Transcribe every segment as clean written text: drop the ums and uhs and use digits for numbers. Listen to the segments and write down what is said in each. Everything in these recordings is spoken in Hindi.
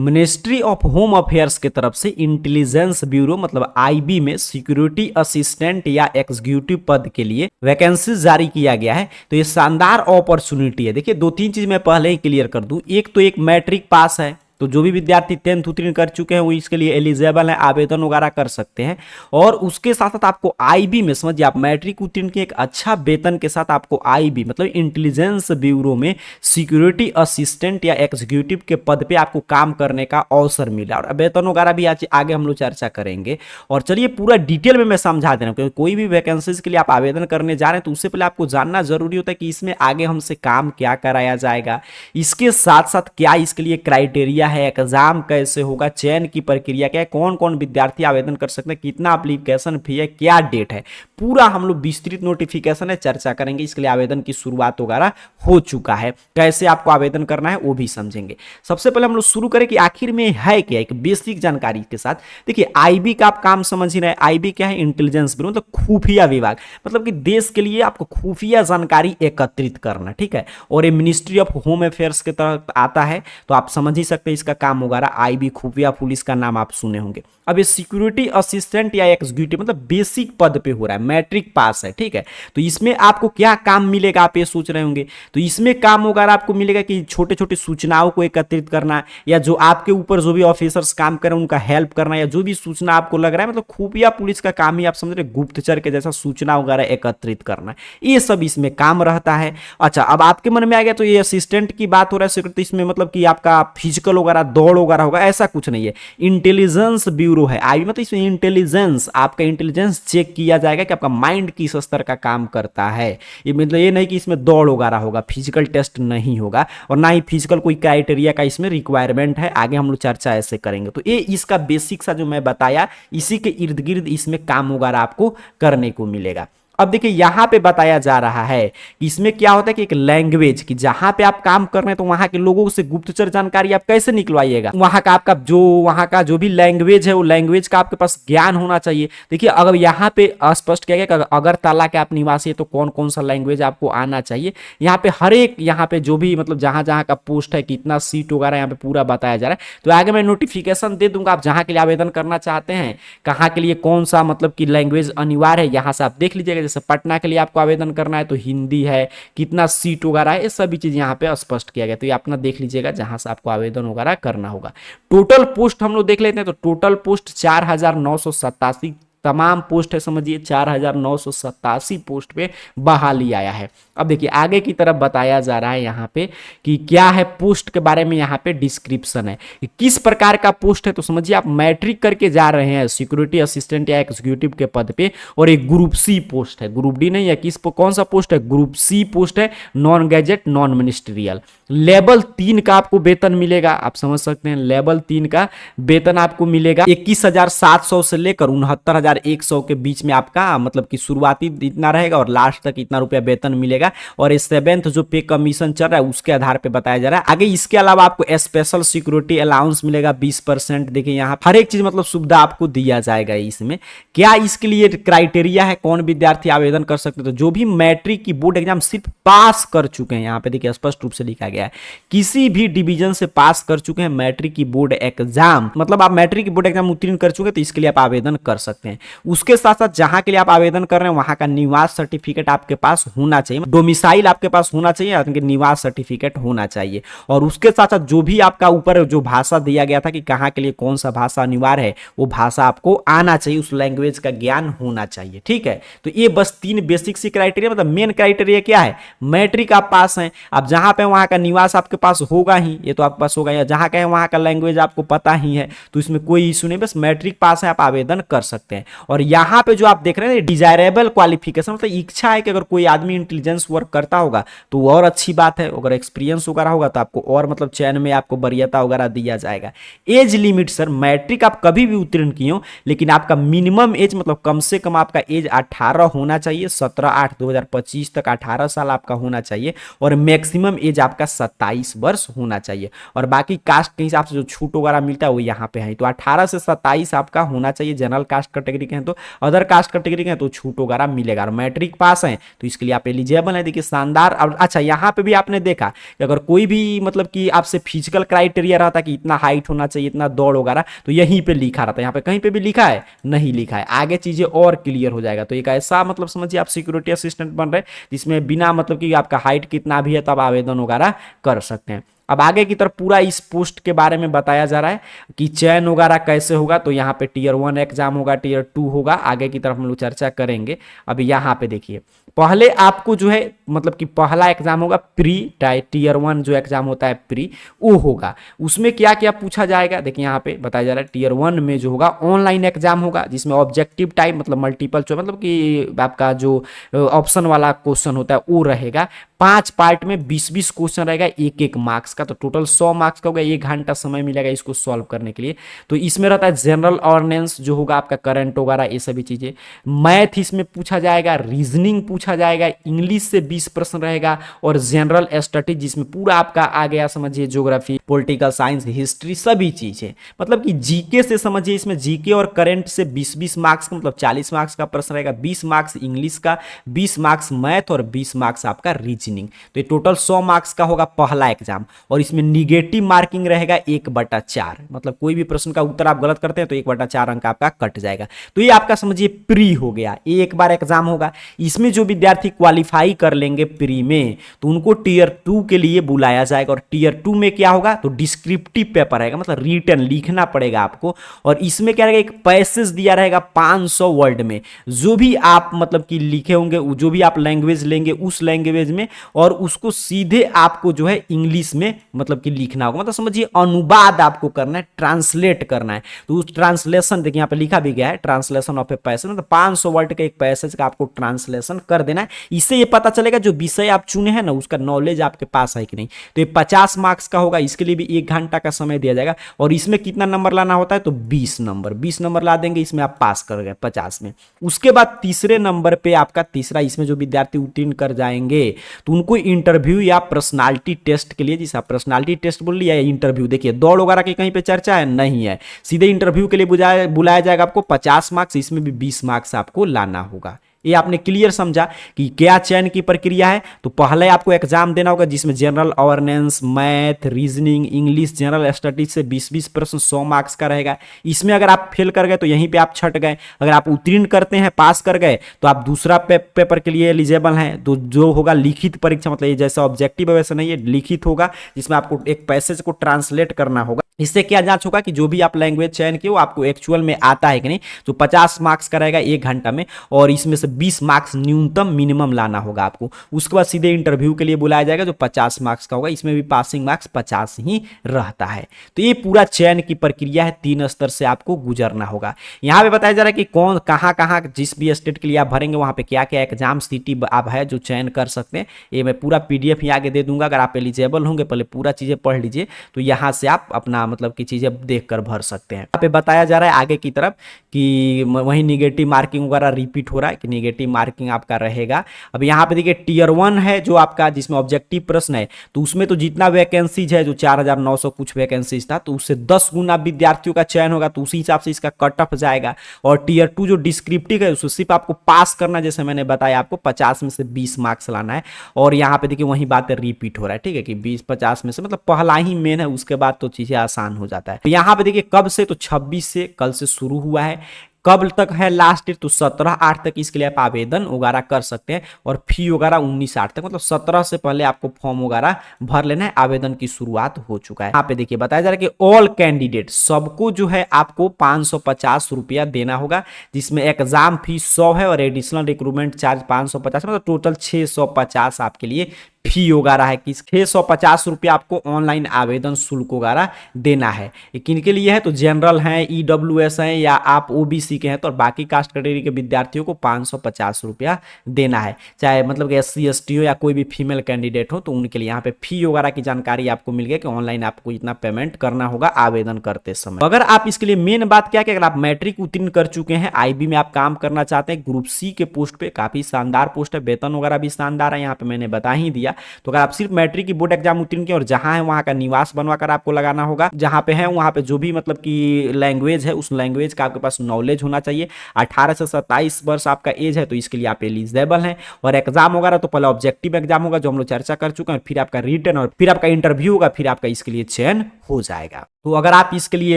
मिनिस्ट्री ऑफ होम अफेयर्स के तरफ से इंटेलिजेंस ब्यूरो मतलब आईबी में सिक्योरिटी असिस्टेंट या एग्जीक्यूटिव पद के लिए वैकेंसी जारी किया गया है। तो ये शानदार अपॉर्चुनिटी है। देखिए, दो तीन चीज मैं पहले ही क्लियर कर दूं। एक तो एक मैट्रिक पास है, तो जो भी विद्यार्थी 10th उत्तीर्ण कर चुके हैं वो इसके लिए एलिजिबल है, आवेदन वगैरह कर सकते हैं। और उसके साथ साथ आपको आईबी में, समझिए आप मैट्रिक उत्तीर्ण के एक अच्छा वेतन के साथ आपको आईबी मतलब इंटेलिजेंस ब्यूरो में सिक्योरिटी असिस्टेंट या एग्जीक्यूटिव के पद पे आपको काम करने का अवसर मिला। और वेतन वगैरह भी आगे हम लोग चर्चा करेंगे। और चलिए पूरा डिटेल में मैं समझा दे रहा हूँ, क्योंकि कोई भी वैकेंसीज के लिए आप आवेदन करने जा रहे हैं तो उससे पहले आपको जानना जरूरी होता है कि इसमें आगे हमसे काम क्या कराया जाएगा, इसके साथ साथ क्या इसके लिए क्राइटेरिया है, एग्जाम कैसे होगा, चयन की प्रक्रिया क्या है, कौन कौन विद्यार्थी आवेदन कर सकते हैं, कितना एप्लीकेशन फी है, क्या डेट है, पूरा हम लोग विस्तृत नोटिफिकेशन है चर्चा करेंगे। इसके लिए आवेदन की शुरुआत वगैरह हो चुका है, कैसे आपको आवेदन करना है वो भी समझेंगे। सबसे पहले हम लोग शुरू करें कि आखिर में है क्या, एक बेसिक जानकारी के साथ। देखिए, आईबी का आप काम समझ ही रहे हैं। आईबी क्या है? इंटेलिजेंस ब्यूरो, मतलब खुफिया विभाग, मतलब कि देश के लिए आपको खुफिया जानकारी एकत्रित करना, ठीक है। और ये मिनिस्ट्री ऑफ होम अफेयर्स के तहत आता है, तो आप समझ ही सकते हैं इसका काम वगैरह। आईबी, खुफिया पुलिस का नाम आप सुने होंगे। अब ये सिक्योरिटी असिस्टेंट या एग्जीक्यूटिव मतलब बेसिक पद पे हो रहा है, मैट्रिक पास है, ठीक है। तो इसमें आपको क्या काम मिलेगा, आप ये सोच रहे होंगे। तो इसमें काम वगैरह आपको मिलेगा कि छोटे छोटे सूचनाओं को एकत्रित करना, या जो आपके ऊपर जो भी ऑफिसर्स काम करें उनका हेल्प करना, या जो भी सूचना आपको लग रहा है, मतलब खुफिया पुलिस का काम ही आप समझ रहे, गुप्तचर के जैसा सूचना वगैरह एकत्रित करना, ये सब इसमें काम रहता है। अच्छा, अब आपके मन में आ गया तो ये असिस्टेंट की बात हो रहा है सिक्योरिटी, इसमें मतलब कि आपका फिजिकल वगैरह दौड़ वगैरह होगा, ऐसा कुछ नहीं है। इंटेलिजेंस ब्यूरो है आईबी, मतलब इसमें इंटेलिजेंस, आपका इंटेलिजेंस चेक किया जाएगा कि आपका माइंड किस स्तर का काम करता है। ये मतलब ये नहीं कि इसमें दौड़ वगैरह होगा, फिजिकल टेस्ट नहीं होगा, और ना ही फिजिकल कोई क्राइटेरिया का इसमें रिक्वायरमेंट है। आगे हम लोग चर्चा ऐसे करेंगे। तो ये इसका बेसिक सा जो मैं बताया, इसी के इर्द गिर्द इसमें काम वगैरह आपको करने को मिलेगा। अब देखिए, यहां पे बताया जा रहा है कि इसमें क्या होता है कि एक लैंग्वेज की जहां पे आप काम कर रहे हैं तो वहां के लोगों से गुप्तचर जानकारी आप कैसे निकलवाइएगा, वहां का आपका वहां का जो भी लैंग्वेज है वो लैंग्वेज का आपके पास ज्ञान होना चाहिए। देखिए, अगर यहाँ पे स्पष्ट किया गया कि अगरतला के आप निवासी है तो कौन कौन सा लैंग्वेज आपको आना चाहिए। यहाँ पे हर एक, यहाँ पे जो भी मतलब जहां जहां का पोस्ट है, कितना सीट वगैरह यहाँ पे पूरा बताया जा रहा है। तो आगे मैं नोटिफिकेशन दे दूंगा, आप जहां के लिए आवेदन करना चाहते हैं, कहाँ के लिए कौन सा मतलब कि लैंग्वेज अनिवार्य है, यहाँ से आप देख लीजिएगा। जैसे पटना के लिए आपको आवेदन करना है तो हिंदी है, कितना सीट वगैरह है, ये सभी चीज यहाँ पे स्पष्ट किया गया। तो ये अपना देख लीजिएगा जहां से आपको आवेदन वगैरह करना होगा। टोटल पोस्ट हम लोग देख लेते हैं। तो टोटल पोस्ट 4987 तमाम पोस्ट है, समझिए 4987 पोस्ट पे बहाली आया है। अब देखिए, आगे की तरफ बताया जा रहा है यहाँ पे कि क्या है पोस्ट के बारे में। यहाँ पे डिस्क्रिप्शन है कि किस प्रकार का पोस्ट है। तो समझिए आप मैट्रिक करके जा रहे हैं सिक्योरिटी असिस्टेंट या एग्जीक्यूटिव के पद पे, और एक ग्रुप सी पोस्ट है, ग्रुप डी नहीं है। कौन सा पोस्ट है? ग्रुप सी पोस्ट है, non gadget non ministerial. Level 3 का आपको वेतन मिलेगा, आप समझ सकते हैं। लेवल 3 का वेतन आपको मिलेगा 21,700 से लेकर 69,100 के बीच में आपका मतलब कि शुरुआती इतना रहेगा और लास्ट तक इतना रुपया वेतन मिलेगा। और 7th जो पे कमीशन चल रहा है उसके आधार पे बताया जा रहा है। आगे इसके अलावा आपको स्पेशल सिक्योरिटी अलाउंस मिलेगा 20%। देखिए, यहाँ हर एक चीज मतलब सुविधा आपको दिया जाएगा। इसमें क्या इसके लिए क्राइटेरिया है, कौन विद्यार्थी आवेदन कर सकते? तो जो भी मैट्रिक की बोर्ड एग्जाम सिर्फ पास कर चुके हैं, यहाँ पे देखिए स्पष्ट रूप से लिखा गया है, किसी भी डिवीजन से पास कर चुके हैं मैट्रिक की बोर्ड एग्जाम, मतलब आप मैट्रिक की बोर्ड एग्जाम उत्तीर्ण कर चुके हैं तो इसके लिए आप आवेदन कर सकते हैं। उसके साथ साथ जहां के लिए आप आवेदन कर रहे हैं वहां का निवास सर्टिफिकेट आपके पास होना चाहिए, डोमिसाइल आपके पास होना चाहिए, आपके निवास सर्टिफिकेट होना चाहिए। और उसके साथ साथ जो भी आपका ऊपर जो भाषा दिया गया था कि कहां के लिए कौन सा भाषा अनिवार्य है, वो भाषा आपको आना चाहिए, उस लैंग्वेज का ज्ञान होना चाहिए, ठीक है। तो ये बस 3 बेसिक सी क्राइटेरिया, मतलब मेन क्राइटेरिया क्या है? मैट्रिक आप पास हैं, आप जहां पे वहां का निवास आपके पास होगा ही, ये तो आपके पास होगा, या जहां कहें वहां का लैंग्वेज आपको पता ही है, तो इसमें कोई इशू नहीं, बस मैट्रिक पास है आप आवेदन कर सकते हैं। और यहाँ पे जो आप देख रहे हैं डिजायरेबल क्वालिफिकेशन, मतलब इच्छा है कि अगर कोई आदमी इंटेलिजेंस वर्क करता होगा तो और अच्छी बात है, अगर एक्सपीरियंस वगैरह होगा तो आपको और मतलब चयन में आपको वरीयता वगैरह दिया जाएगा। एज लिमिट सर, मैट्रिक आप कभी भी उत्तीर्ण किए हो, लेकिन आपका मिनिमम एज मतलब कम से कम आपका एज 18 होना चाहिए, 17/8/2025 तक 18 साल आपका होना चाहिए, और मैक्सिमम एज आपका 27 वर्ष होना चाहिए। और बाकी कास्ट के हिसाब से जो छूट वगैरह मिलता है वो यहाँ पे है, तो 18 से 27 आपका होना चाहिए जनरल कास्ट कैटेगरी कैटेगरी के हैं तो, अदर कास्ट कैटेगरी के हैं तो छूट वगैरह मिलेगा। और मैट्रिक पास हैं तो इसके लिए आप एलिजिबल हैं। देखिए शानदार। और अच्छा यहाँ पे भी आपने देखा कि अगर कोई भी मतलब कि आपसे फिजिकल क्राइटेरिया रहता कि इतना हाइट होना चाहिए, इतना दौड़ वगैरह, तो यहीं पे लिखा रहता है। यहाँ पे कहीं पे भी लिखा है नहीं लिखा है, आगे चीजें और क्लियर हो जाएगा। तो एक ऐसा मतलब समझिए आप सिक्योरिटी असिस्टेंट बन रहे जिसमें बिना मतलब कि आपका हाइट कितना भी है तब आवेदन वगैरह कर सकते हैं। अब आगे की तरफ पूरा इस पोस्ट के बारे में बताया जा रहा है कि चयन वगैरह कैसे होगा। तो यहाँ पे टियर 1 एग्जाम होगा, टियर 2 होगा, आगे की तरफ हम लोग चर्चा करेंगे। अब यहाँ पे देखिए पहले आपको जो है मतलब कि पहला एग्जाम होगा प्री, टियर 1 जो एग्जाम होता है प्री वो होगा। उसमें क्या क्या पूछा जाएगा देखिए यहाँ पे बताया जा रहा है। टियर 1 में जो होगा ऑनलाइन एग्जाम होगा जिसमें ऑब्जेक्टिव टाइप मतलब मल्टीपल चॉइस मतलब कि आपका जो ऑप्शन वाला क्वेश्चन होता है वो रहेगा। 5 पार्ट में 20-20 क्वेश्चन रहेगा, एक एक मार्क्स का, तो टोटल 100 मार्क्स का होगा। 1 घंटा समय मिलेगा इसको सॉल्व करने के लिए। तो इसमें रहता है जनरल अवेयरनेस जो होगा आपका करंट वगैरह ये सभी चीजें। मैथ इसमें पूछा जाएगा, रीजनिंग पूछा जाएगा, इंग्लिश से 20 प्रश्न रहेगा और जनरल स्टडीज जिसमें पूरा आपका आ गया समझिए ज्योग्राफी, पॉलिटिकल साइंस, हिस्ट्री सभी चीजें मतलब कि जीके से समझिए। इसमें जीके और करंट से 20-20 मार्क्स का मतलब 40 मार्क्स का प्रश्न रहेगा। 20 मार्क्स इंग्लिश का, 20 मार्क्स मैथ और 20 मार्क्स आपका रीजनिंग। तो ये टोटल 100 मार्क्स का होगा पहला एग्जाम। और इसमें निगेटिव मार्किंग रहेगा 1/4 मतलब कोई भी प्रश्न का उत्तर आप गलत करते हैं तो 1/4 अंक आपका कट जाएगा। तो ये आपका समझिए प्री हो गया, ये एक बार एग्जाम होगा। इसमें जो विद्यार्थी क्वालिफाई कर लेंगे प्री में तो उनको टियर 2 के लिए बुलाया जाएगा। और टियर 2 में क्या होगा तो डिस्क्रिप्टिव पेपर रहेगा मतलब रिटन लिखना पड़ेगा आपको। और इसमें क्या रहेगा एक पैसेज दिया रहेगा 500 वर्ड में, जो भी आप मतलब कि लिखे होंगे, जो भी आप लैंग्वेज लेंगे उस लैंग्वेज में, और उसको सीधे आपको जो है इंग्लिश में मतलब कि लिखना होगा। मतलब समझिए अनुवाद आपको करना है, ट्रांसलेट करना है। तो उस ट्रांसलेशन देखिए यहाँ पे लिखा भी गया है ट्रांसलेशन ऑफ ए पैसेज, मतलब 500 वर्ड के एक पैसेज का आपको ट्रांसलेशन कर देना है। इससे ये पता चलेगा जो विषय आप चुने हैं ना उसका नॉलेज आपके पास है कि नहीं। तो ये 50 मार्क्स का होगा, इसके लिए भी 1 घंटा का समय दिया जाएगा। और इसमें कितना नंबर लाना होता है तो 20 नंबर ला देंगे, इसमें आप पास कर गए 50 में। उसके बाद तीसरे नंबर पे आपका तीसरा, इसमें जो विद्यार्थी उत्तीर्ण कर जाएंगे तो उनको इंटरव्यू या पर्सनालिटी टेस्ट के लिए, जिसे आप पर्सनालिटी टेस्ट बोल लिया या इंटरव्यू, देखिए दौड़ वगैरह की कहीं पे चर्चा है नहीं है, सीधे इंटरव्यू के लिए बुलाया जाएगा आपको। 50 मार्क्स, इसमें भी 20 मार्क्स आपको लाना होगा। ये आपने क्लियर समझा कि क्या चयन की प्रक्रिया है। तो पहले आपको एग्जाम देना होगा जिसमें general awareness, math, reasoning, English, general studies से 20-20 प्रश्न 100 मार्क्स का रहेगा। इसमें अगर आप फेल कर गए तो यहीं पे आप छट गए। अगर आप उत्तीर्ण करते हैं, पास कर गए, तो आप दूसरा पेपर के लिए एलिजिबल हैं। तो जो होगा लिखित परीक्षा, मतलब ये जैसा ऑब्जेक्टिव है वैसा नहीं है, लिखित होगा जिसमें आपको एक पैसेज को ट्रांसलेट करना होगा। इससे क्या जांच होगा कि जो भी आप लैंग्वेज चयन किए वो आपको एक्चुअल में आता है कि नहीं। तो 50 मार्क्स का रहेगा 1 घंटा में, और इसमें से 20 मार्क्स न्यूनतम मिनिमम लाना होगा आपको। उसके बाद सीधे इंटरव्यू के लिए बुलाया जाएगा जो 50 मार्क्स का होगा, इसमें भी पासिंग मार्क्स 50 ही रहता है। तो ये पूरा चयन की प्रक्रिया है, 3 स्तर से आपको गुजरना होगा। यहाँ पे बताया जा रहा है कि कौन कहाँ कहाँ जिस भी स्टेट के लिए आप भरेंगे वहाँ पे क्या क्या एग्जाम सिटी आप है जो चयन कर सकते हैं। ये मैं पूरा PDF ही आगे दे दूंगा, अगर आप एलिजिबल होंगे पहले पूरा चीजें पढ़ लीजिए तो यहाँ से आप अपना मतलब कि चीजें देखकर भर सकते हैं। यहाँ पे बताया जा रहा है आगे की तरफ कि वही निगेटिव मार्किंग वगैरह रिपीट हो रहा है कि निगेटिव मार्किंग आपका रहेगा। अब यहाँ पे देखिए टियर 1 है जो आपका जिसमें ऑब्जेक्टिव प्रश्न है, तो उसमें तो जितना वैकेंसीज है जो 4900 कुछ वैकेंसीज था तो उससे 10 गुना विद्यार्थियों का चयन होगा, तो उसी हिसाब से इसका कट ऑफ जाएगा। और टियर 2 जो डिस्क्रिप्टिव है उसको सिर्फ आपको पास करना, जैसे मैंने बताया आपको 50 में से 20 मार्क्स लाना है। और यहाँ पे देखिए वही बात रिपीट हो रहा है, ठीक है कि 20-50 में से मतलब पहला ही मेन है, उसके बाद तो चीजें आसान हो जाता है। तो यहाँ पे देखिए कब से, तो 26 से कल से शुरू हुआ है। कब तक है लास्ट डेट, तो 17/8 तक इसके लिए आप आवेदन वगैरह कर सकते हैं। और फी वगैरह 19/8 तक, मतलब 17 से पहले आपको फॉर्म वगैरह भर लेना है। आवेदन की शुरुआत हो चुका है। यहाँ पे देखिए बताया जा रहा है कि ऑल कैंडिडेट सबको जो है आपको 550 रुपया देना होगा, जिसमें एग्जाम फीस 100 है और एडिशनल रिक्रूटमेंट चार्ज 550, मतलब टोटल 650 आपके लिए फी वगैरह है कि 650 रुपया आपको ऑनलाइन आवेदन शुल्क वगैरह देना है। किनके लिए है, तो जनरल हैं, EWS हैं या आप OBC के हैं तो, और बाकी कास्ट कैटेगरी के विद्यार्थियों को 550 रुपया देना है। चाहे मतलब SC ST हो या कोई भी फीमेल कैंडिडेट हो तो उनके लिए यहाँ पे फी वगैरह की जानकारी आपको मिल गया कि ऑनलाइन आपको इतना पेमेंट करना होगा आवेदन करते समय। अगर आप इसके लिए मेन बात क्या कि अगर आप मैट्रिक उत्तीर्ण कर चुके हैं, IB में आप काम करना चाहते हैं, ग्रुप C के पोस्ट पे काफी शानदार पोस्ट है, वेतन वगैरह भी शानदार है, यहाँ पे मैंने बता ही दिया। गया। तो अगर आप सिर्फ मैट्रिक की बोर्ड एग्जाम उत्तीर्ण किए और जहां है वहां का निवास बनवाकर आपको लगाना होगा, जहां पे है वहां पे जो भी मतलब कि लैंग्वेज है उस लैंग्वेज का आपके पास नॉलेज होना चाहिए। 18 से 27 वर्ष आपका एज है तो इसके लिए आप एलिजिबल हैं। और एग्जाम वगैरह तो पहले ऑब्जेक्टिव एग्जाम होगा जो हम लोग चर्चा कर चुके हैं, फिर आपका रिटन और फिर आपका इंटरव्यू होगा, फिर आपका इसके लिए चयन हो जाएगा। तो अगर आप इसके लिए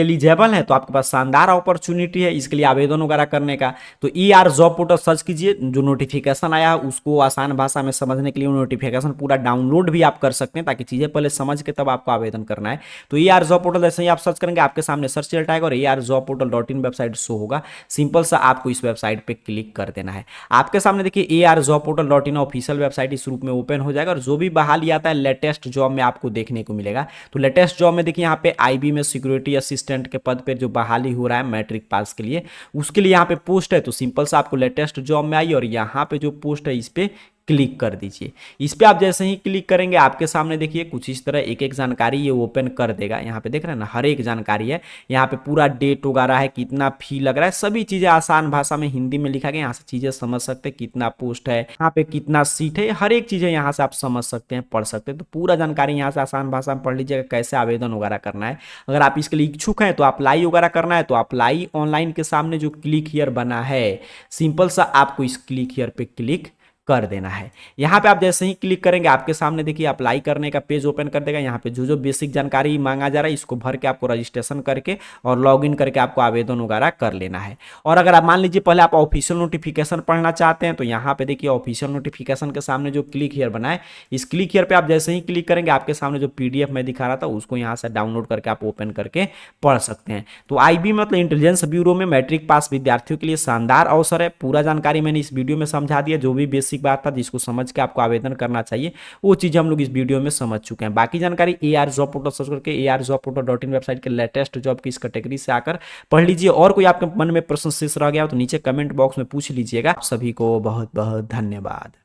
एलिजिबल हैं तो आपके पास शानदार अपॉर्चुनिटी है इसके लिए आवेदन वगैरह करने का। तो ER जॉब पोर्टल सर्च कीजिए, जो नोटिफिकेशन आया है उसको आसान भाषा में समझने के लिए नोटिफिकेशन पूरा डाउनलोड भी आप कर सकते हैं ताकि चीजें पहले समझ के तब आपको आवेदन करना है। तो ER जॉब पोर्टल जैसे ही आप सर्च करेंगे आपके सामने सर्च रिजल्ट आएगा और ARjobportal.in वेबसाइट शो होगा। सिंपल सा आपको इस वेबसाइट पे क्लिक कर देना है। आपके सामने देखिए ARjobportal.in ऑफिशियल वेबसाइट इस रूप में ओपन हो जाएगा और जो भी बहाली आता है लेटेस्ट जॉब में आपको देखने को मिलेगा। तो लेटेस्ट जॉब में देखिए यहाँ पे IB में सिक्योरिटी असिस्टेंट के पद पे जो बहाली हो रहा है मैट्रिक पास के लिए, उसके लिए यहाँ पे पोस्ट है। तो सिंपल सा आपको लेटेस्ट जॉब में आई और यहाँ पे जो पोस्ट है इस पे क्लिक कर दीजिए। इस पे आप जैसे ही क्लिक करेंगे आपके सामने देखिए कुछ इस तरह एक एक जानकारी ये ओपन कर देगा। यहाँ पे देख रहे हैं ना, हर एक जानकारी है। यहाँ पे पूरा डेट वगैरह है, कितना फी लग रहा है, सभी चीजें आसान भाषा में हिंदी में लिखा गया। यहाँ से चीजें समझ सकते हैं, कितना पोस्ट है, यहाँ पे कितना सीट है, हर एक चीजें यहाँ से आप समझ सकते हैं, पढ़ सकते हैं। तो पूरा जानकारी यहाँ से आसान भाषा में पढ़ लीजिएगा, कैसे आवेदन वगैरह करना है। अगर आप इसके लिए इच्छुक हैं तो अप्लाई वगैरह करना है तो अप्लाई ऑनलाइन के सामने जो क्लिक हियर बना है, सिंपल सा आपको इस क्लिक हियर पे क्लिक कर देना है। यहाँ पे आप जैसे ही क्लिक करेंगे आपके सामने देखिए अप्लाई करने का पेज ओपन कर देगा। यहाँ पे जो जो बेसिक जानकारी मांगा जा रहा है इसको भर के आपको रजिस्ट्रेशन करके और लॉगिन करके आपको आवेदन वगैरह कर लेना है। और अगर आप मान लीजिए पहले आप ऑफिशियल नोटिफिकेशन पढ़ना चाहते हैं तो यहाँ पे देखिए ऑफिशियल नोटिफिकेशन के सामने जो क्लिक हियर बना है, इस क्लिक हियर पे आप जैसे ही क्लिक करेंगे आपके सामने जो PDF में दिखा रहा था उसको यहाँ से डाउनलोड करके आप ओपन करके पढ़ सकते हैं। तो IB मतलब इंटेलिजेंस ब्यूरो में मैट्रिक पास विद्यार्थियों के लिए शानदार अवसर है। पूरा जानकारी मैंने इस वीडियो में समझा दिया, जो भी बेसिक बात था जिसको समझ के आपको आवेदन करना चाहिए वो चीज हम लोग इस वीडियो में समझ चुके हैं। बाकी जानकारी ARjobportal सर्च करके ARjobportal.in वेबसाइट के लेटेस्ट जॉब की इस कैटेगरी से आकर पढ़ लीजिए। और कोई आपके मन में प्रश्न शेष रह गया हो तो नीचे कमेंट बॉक्स में पूछ लीजिएगा। आप सभी को बहुत बहुत धन्यवाद।